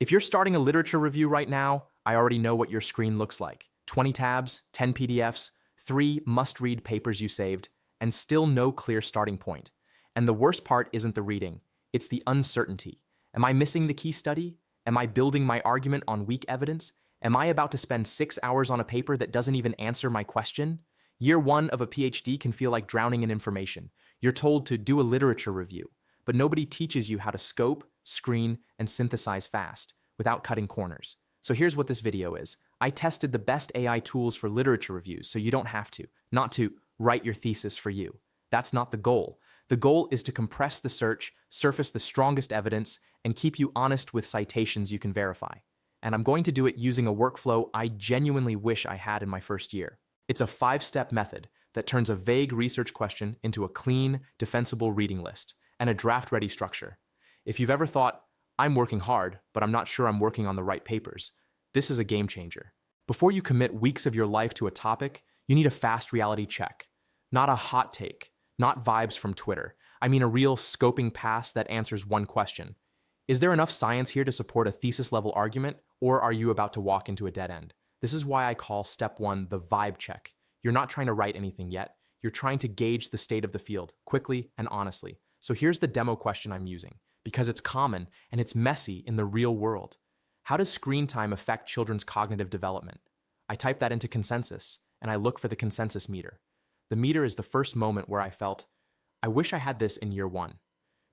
If you're starting a literature review right now, I already know what your screen looks like. 20 tabs, 10 PDFs, 3 must-read papers you saved, and still no clear starting point. And the worst part isn't the reading, it's the uncertainty. Am I missing the key study? Am I building my argument on weak evidence? Am I about to spend 6 hours on a paper that doesn't even answer my question? Year 1 of a PhD can feel like drowning in information. You're told to do a literature review, but nobody teaches you how to scope, screen, and synthesize fast without cutting corners. So here's what this video is. I tested the best AI tools for literature reviews so you don't have to, not to write your thesis for you. That's not the goal. The goal is to compress the search, surface the strongest evidence, and keep you honest with citations you can verify. And I'm going to do it using a workflow I genuinely wish I had in my first year. It's a 5-step method that turns a vague research question into a clean, defensible reading list and a draft-ready structure. If you've ever thought, I'm working hard, but I'm not sure I'm working on the right papers, this is a game changer. Before you commit weeks of your life to a topic, you need a fast reality check. Not a hot take, not vibes from Twitter. I mean a real scoping pass that answers one question. Is there enough science here to support a thesis-level argument, or are you about to walk into a dead end? This is why I call step 1 the vibe check. You're not trying to write anything yet. You're trying to gauge the state of the field, quickly and honestly. So here's the demo question I'm using, because it's common and it's messy in the real world. How does screen time affect children's cognitive development? I type that into consensus, and I look for the consensus meter. The meter is the first moment where I felt, I wish I had this in year 1.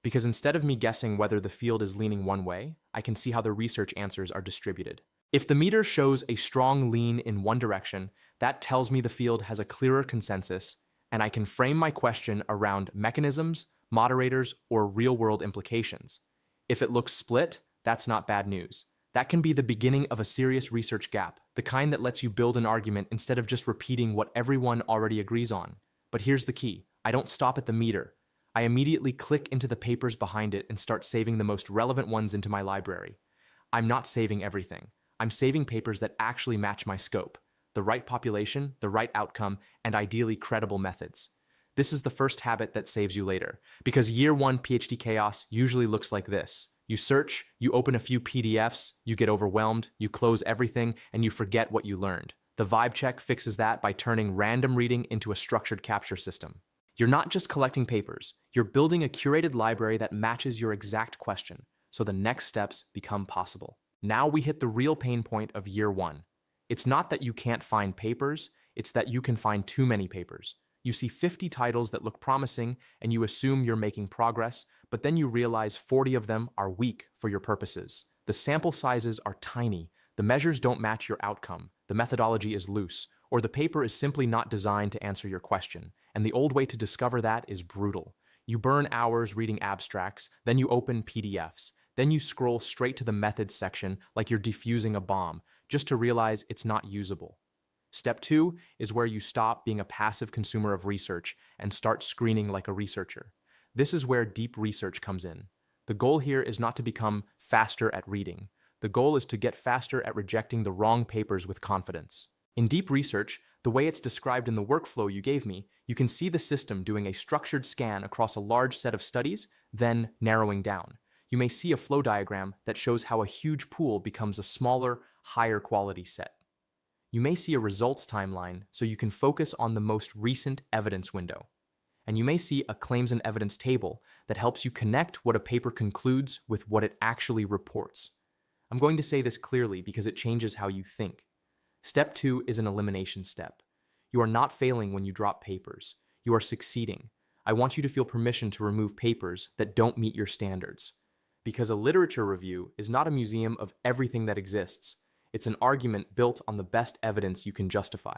Because instead of me guessing whether the field is leaning one way, I can see how the research answers are distributed. If the meter shows a strong lean in one direction, that tells me the field has a clearer consensus, and I can frame my question around mechanisms, moderators, or real-world implications. If it looks split, that's not bad news. That can be the beginning of a serious research gap, the kind that lets you build an argument instead of just repeating what everyone already agrees on. But here's the key. I don't stop at the meter. I immediately click into the papers behind it and start saving the most relevant ones into my library. I'm not saving everything. I'm saving papers that actually match my scope, the right population, the right outcome, and ideally credible methods. This is the first habit that saves you later, because year 1 PhD chaos usually looks like this. You search, you open a few PDFs, you get overwhelmed, you close everything, and you forget what you learned. The vibe check fixes that by turning random reading into a structured capture system. You're not just collecting papers, you're building a curated library that matches your exact question, so the next steps become possible. Now we hit the real pain point of year 1. It's not that you can't find papers, it's that you can find too many papers. You see 50 titles that look promising and you assume you're making progress, but then you realize 40 of them are weak for your purposes. The sample sizes are tiny, the measures don't match your outcome, the methodology is loose, or the paper is simply not designed to answer your question, and the old way to discover that is brutal. You burn hours reading abstracts, then you open PDFs, then you scroll straight to the methods section like you're defusing a bomb, just to realize it's not usable. Step 2 is where you stop being a passive consumer of research and start screening like a researcher. This is where deep research comes in. The goal here is not to become faster at reading. The goal is to get faster at rejecting the wrong papers with confidence. In deep research, the way it's described in the workflow you gave me, you can see the system doing a structured scan across a large set of studies, then narrowing down. You may see a flow diagram that shows how a huge pool becomes a smaller, higher quality set. You may see a results timeline so you can focus on the most recent evidence window. And you may see a claims and evidence table that helps you connect what a paper concludes with what it actually reports. I'm going to say this clearly because it changes how you think. Step 2 is an elimination step. You are not failing when you drop papers. You are succeeding. I want you to feel permission to remove papers that don't meet your standards. Because a literature review is not a museum of everything that exists. It's an argument built on the best evidence you can justify.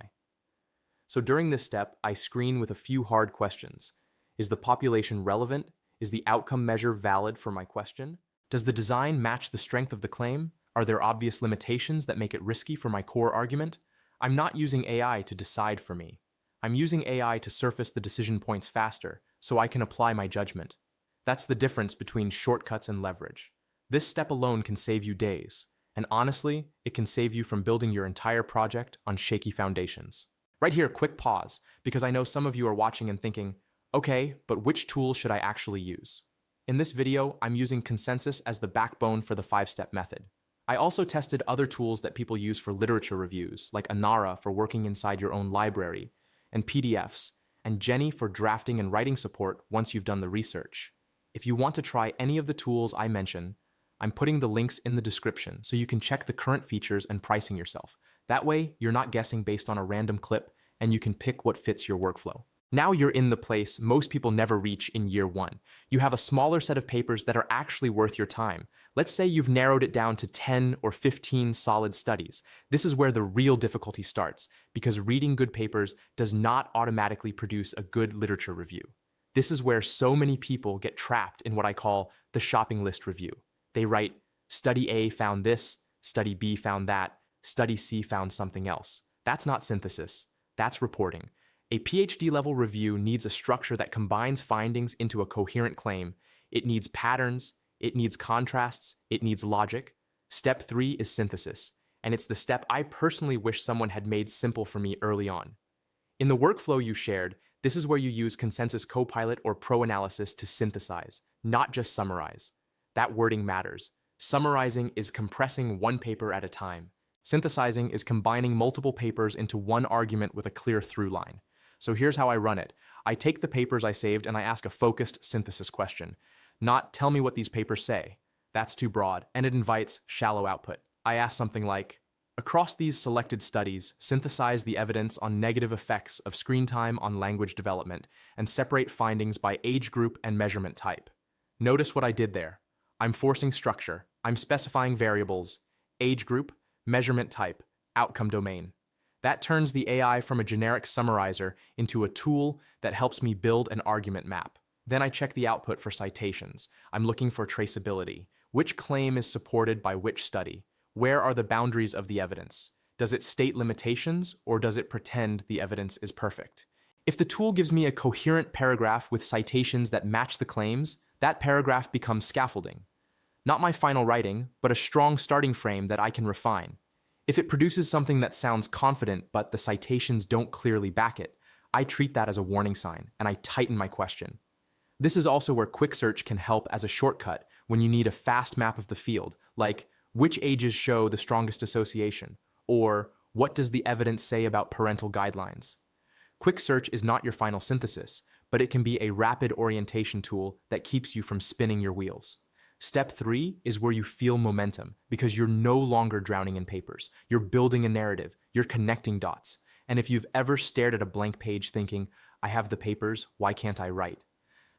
So during this step, I screen with a few hard questions. Is the population relevant? Is the outcome measure valid for my question? Does the design match the strength of the claim? Are there obvious limitations that make it risky for my core argument? I'm not using AI to decide for me. I'm using AI to surface the decision points faster, so I can apply my judgment. That's the difference between shortcuts and leverage. This step alone can save you days, and honestly, it can save you from building your entire project on shaky foundations. Right here, quick pause, because I know some of you are watching and thinking, okay, but which tool should I actually use? In this video, I'm using consensus as the backbone for the 5-step method. I also tested other tools that people use for literature reviews, like Anara for working inside your own library, and PDFs, and Jenny for drafting and writing support once you've done the research. If you want to try any of the tools I mention, I'm putting the links in the description so you can check the current features and pricing yourself. That way, you're not guessing based on a random clip, and you can pick what fits your workflow. Now you're in the place most people never reach in year one. You have a smaller set of papers that are actually worth your time. Let's say you've narrowed it down to 10 or 15 solid studies. This is where the real difficulty starts, because reading good papers does not automatically produce a good literature review. This is where so many people get trapped in what I call the shopping list review. They write, study A found this, study B found that, study C found something else. That's not synthesis, that's reporting. A PhD level review needs a structure that combines findings into a coherent claim. It needs patterns, it needs contrasts, it needs logic. Step 3 is synthesis, and it's the step I personally wish someone had made simple for me early on. In the workflow you shared, this is where you use Consensus Copilot or ProAnalysis to synthesize, not just summarize. That wording matters. Summarizing is compressing one paper at a time. Synthesizing is combining multiple papers into one argument with a clear through line. So here's how I run it. I take the papers I saved and I ask a focused synthesis question. Not, tell me what these papers say. That's too broad, and it invites shallow output. I ask something like, across these selected studies, synthesize the evidence on negative effects of screen time on language development, and separate findings by age group and measurement type. Notice what I did there. I'm forcing structure. I'm specifying variables, age group, measurement type, outcome domain. That turns the AI from a generic summarizer into a tool that helps me build an argument map. Then I check the output for citations. I'm looking for traceability. Which claim is supported by which study? Where are the boundaries of the evidence? Does it state limitations, or does it pretend the evidence is perfect? If the tool gives me a coherent paragraph with citations that match the claims, that paragraph becomes scaffolding. Not my final writing, but a strong starting frame that I can refine. If it produces something that sounds confident but the citations don't clearly back it, I treat that as a warning sign and I tighten my question. This is also where quick search can help as a shortcut when you need a fast map of the field, like which ages show the strongest association, or what does the evidence say about parental guidelines? Quick search is not your final synthesis, but it can be a rapid orientation tool that keeps you from spinning your wheels. Step 3 is where you feel momentum because you're no longer drowning in papers. You're building a narrative, you're connecting dots. And if you've ever stared at a blank page thinking, I have the papers, why can't I write?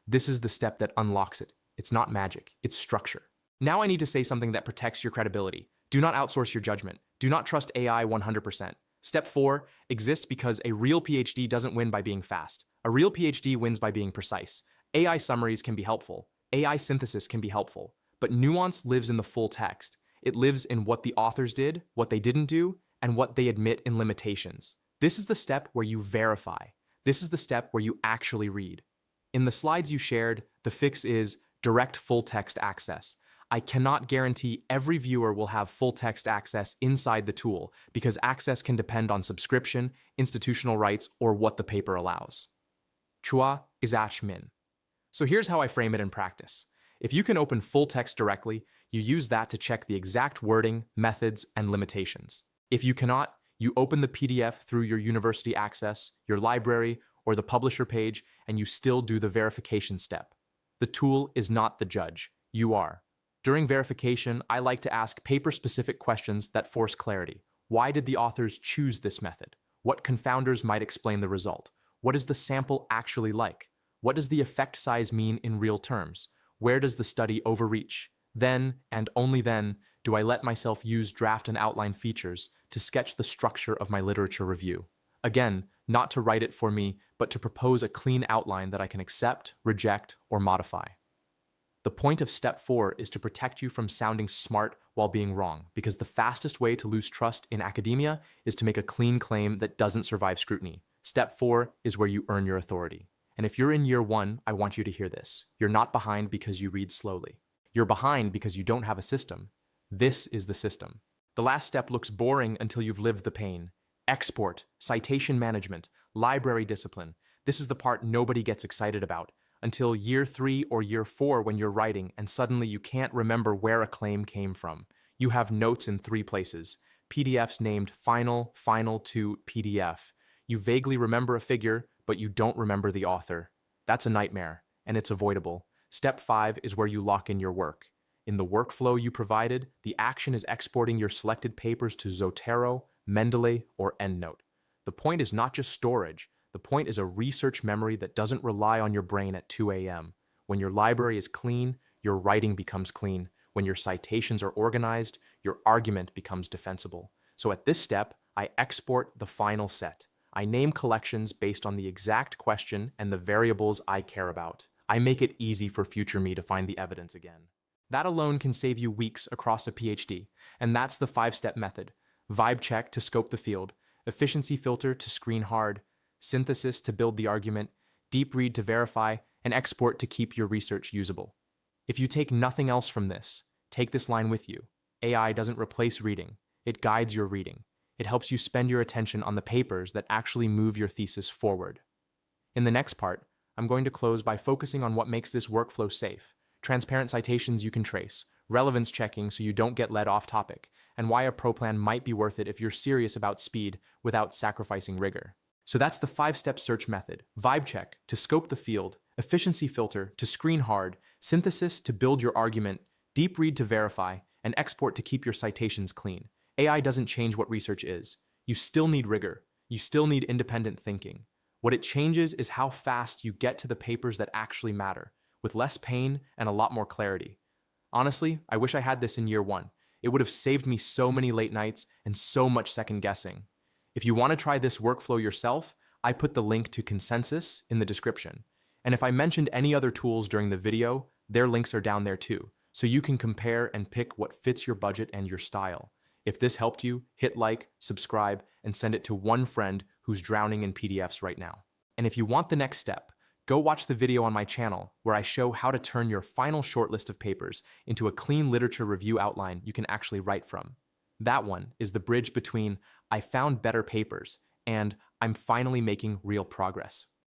This is the step that unlocks it. It's not magic, it's structure. Now I need to say something that protects your credibility. Do not outsource your judgment. Do not trust AI 100%. Step 4 exists because a real PhD doesn't win by being fast. A real PhD wins by being precise. AI summaries can be helpful. AI synthesis can be helpful, but nuance lives in the full text. It lives in what the authors did, what they didn't do, and what they admit in limitations. This is the step where you verify. This is the step where you actually read. In the slides you shared, the fix is direct full text access. I cannot guarantee every viewer will have full text access inside the tool because access can depend on subscription, institutional rights, or what the paper allows. Chua is min. So here's how I frame it in practice. If you can open full text directly, you use that to check the exact wording, methods, and limitations. If you cannot, you open the PDF through your university access, your library, or the publisher page, and you still do the verification step. The tool is not the judge. You are. During verification, I like to ask paper-specific questions that force clarity. Why did the authors choose this method? What confounders might explain the result? What is the sample actually like? What does the effect size mean in real terms? Where does the study overreach? Then, and only then, do I let myself use draft and outline features to sketch the structure of my literature review. Again, not to write it for me, but to propose a clean outline that I can accept, reject, or modify. The point of step 4 is to protect you from sounding smart while being wrong, because the fastest way to lose trust in academia is to make a clean claim that doesn't survive scrutiny. Step 4 is where you earn your authority. And if you're in year 1, I want you to hear this. You're not behind because you read slowly. You're behind because you don't have a system. This is the system. The last step looks boring until you've lived the pain. Export, citation management, library discipline. This is the part nobody gets excited about until year 3 or year 4 when you're writing and suddenly you can't remember where a claim came from. You have notes in 3 places, PDFs named Final, Final to PDF. You vaguely remember a figure, but you don't remember the author. That's a nightmare, and it's avoidable. Step 5 is where you lock in your work. In the workflow you provided, the action is exporting your selected papers to Zotero, Mendeley, or EndNote. The point is not just storage. The point is a research memory that doesn't rely on your brain at 2 a.m. When your library is clean, your writing becomes clean. When your citations are organized, your argument becomes defensible. So at this step, I export the final set. I name collections based on the exact question and the variables I care about. I make it easy for future me to find the evidence again. That alone can save you weeks across a PhD, and that's the 5-step method. Vibe check to scope the field, efficiency filter to screen hard, synthesis to build the argument, deep read to verify, and export to keep your research usable. If you take nothing else from this, take this line with you. AI doesn't replace reading, it guides your reading. It helps you spend your attention on the papers that actually move your thesis forward. In the next part, I'm going to close by focusing on what makes this workflow safe, transparent citations you can trace, relevance checking so you don't get led off topic, and why a pro plan might be worth it if you're serious about speed without sacrificing rigor. So that's the 5-step search method. Vibe check to scope the field, efficiency filter to screen hard, synthesis to build your argument, deep read to verify, and export to keep your citations clean. AI doesn't change what research is. You still need rigor. You still need independent thinking. What it changes is how fast you get to the papers that actually matter, with less pain and a lot more clarity. Honestly, I wish I had this in year 1. It would have saved me so many late nights and so much second guessing. If you want to try this workflow yourself, I put the link to Consensus in the description. And if I mentioned any other tools during the video, their links are down there too, so you can compare and pick what fits your budget and your style. If this helped you, hit like, subscribe, and send it to one friend who's drowning in PDFs right now. And if you want the next step, go watch the video on my channel where I show how to turn your final shortlist of papers into a clean literature review outline you can actually write from. That one is the bridge between I found better papers and I'm finally making real progress.